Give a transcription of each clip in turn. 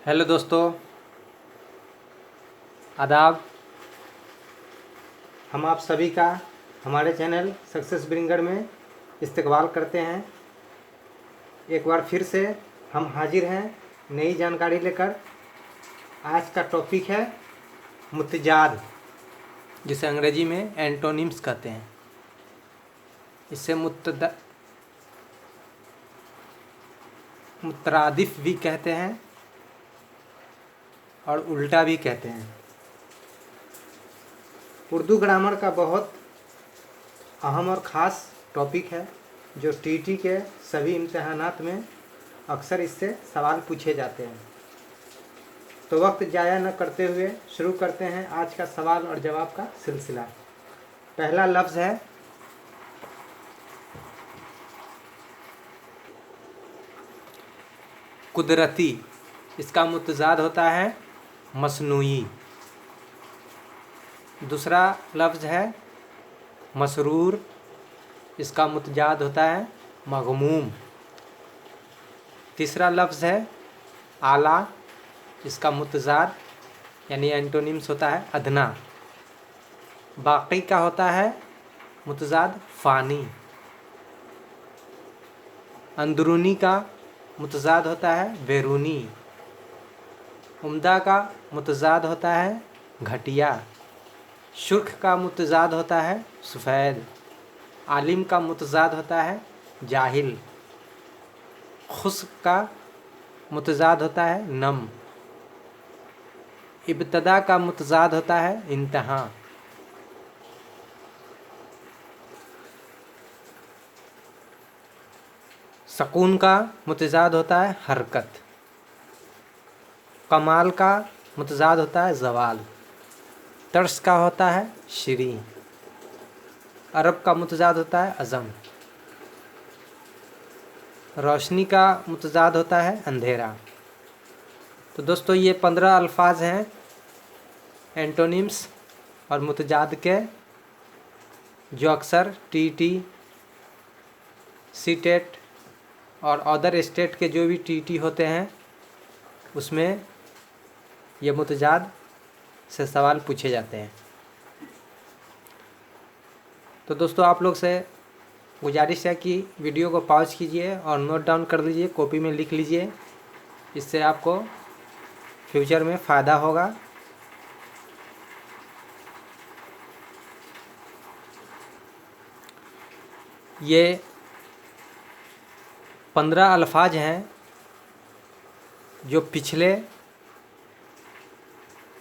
Hello दोस्तों, आदाब। हम आप सभी का हमारे चैनल सक्सेस ब्रिंगर में इस्तकबाल करते हैं। एक बार फिर से हम हाजिर हैं नई जानकारी लेकर। आज का टॉपिक है मुतजाद, जिसे अंग्रेजी में एंटोनिम्स कहते हैं। इसे मुतरादिफ भी कहते हैं और उल्टा भी कहते हैं। उर्दू ग्रामर का बहुत अहम और ख़ास टॉपिक है, जो टीटी के सभी इम्तहानात में अक्सर इससे सवाल पूछे जाते हैं। तो वक्त ज़ाया न करते हुए शुरू करते हैं आज का सवाल और जवाब का सिलसिला। पहला लफ्ज़ है कुदरती। इसका मुतज़ाद होता है मसनूई। दूसरा लफ्ज़ है मसरूर। इसका मुतजाद होता है मग़मूम। तीसरा लफ्ज़ है आला। इसका मुतजाद यानी एंटोनिम्स होता है अदना। बाकी का होता है मुतजाद फ़ानी। अंदरूनी का मुतजाद होता है बैरूनी। उम्दा का मुतजाद होता है घटिया। शुर्ख का मुतजाद होता है सफ़ेद। आलिम का मुतजाद होता है जाहिल। खुश्क का मुतजाद होता है नम। इब्तदा का मुतजाद होता है इंतहा। सकून का मुतजाद होता है हरकत। कमाल का मुतजाद होता है ज़वाल। तर्स का होता है श्री। अरब का मुतजाद होता है अज़म। रोशनी का मुतजाद होता है अंधेरा। तो दोस्तों, ये 15 अल्फाज हैं एंटोनिम्स और मुतजाद के, जो अक्सर टीटी, सीटेट और अदर स्टेट के जो भी टीटी होते हैं उसमें ये मुतजाद से सवाल पूछे जाते हैं। तो दोस्तों, आप लोग से गुजारिश है कि वीडियो को पॉज कीजिए और नोट डाउन कर लीजिए, कॉपी में लिख लीजिए। इससे आपको फ्यूचर में फ़ायदा होगा। ये 15 अल्फाज हैं जो पिछले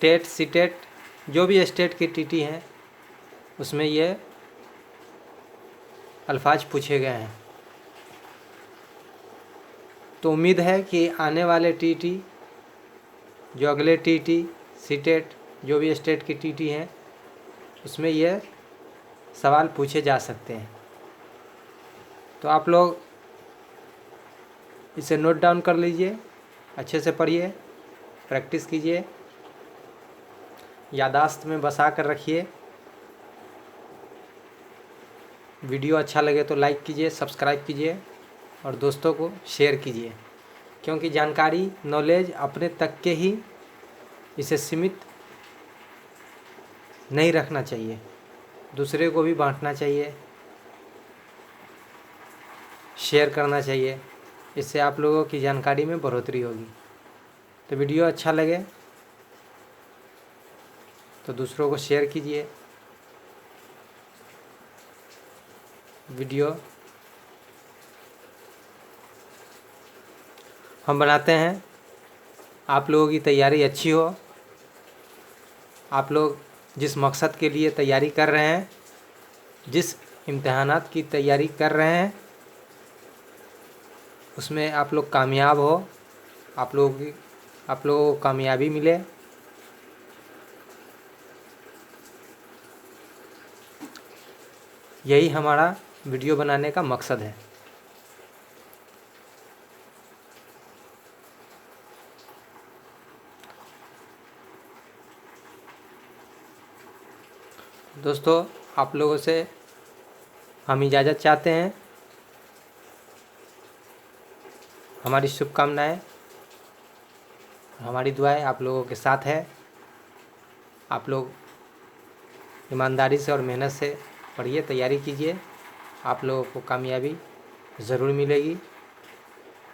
टेट, सीटेट, जो भी स्टेट की टीटी हैं उसमें ये अल्फाज पूछे गए हैं। तो उम्मीद है कि आने वाले टीटी, जो अगले टीटी, सीटेट, जो भी स्टेट की टीटी हैं उसमें ये सवाल पूछे जा सकते हैं। तो आप लोग इसे नोट डाउन कर लीजिए, अच्छे से पढ़िए, प्रैक्टिस कीजिए, यादाश्त में बसा कर रखिए। वीडियो अच्छा लगे तो लाइक कीजिए, सब्सक्राइब कीजिए और दोस्तों को शेयर कीजिए, क्योंकि जानकारी, नॉलेज अपने तक के ही इसे सीमित नहीं रखना चाहिए, दूसरे को भी बांटना चाहिए, शेयर करना चाहिए। इससे आप लोगों की जानकारी में बढ़ोतरी होगी। तो वीडियो अच्छा लगे तो दूसरों को शेयर कीजिए। वीडियो हम बनाते हैं, आप लोगों की तैयारी अच्छी हो। आप लोग जिस मकसद के लिए तैयारी कर रहे हैं, जिस इम्तहानात की तैयारी कर रहे हैं, उसमें आप लोग कामयाब हो, आप लोगों को कामयाबी मिले। यही हमारा वीडियो बनाने का मकसद है। दोस्तों, आप लोगों से हम इजाज़त चाहते हैं। हमारी शुभकामनाएं। हमारी दुआएं आप लोगों के साथ है। आप लोग ईमानदारी से और मेहनत से पढ़िए, तैयारी कीजिए, आप लोगों को कामयाबी ज़रूर मिलेगी।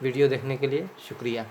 वीडियो देखने के लिए शुक्रिया।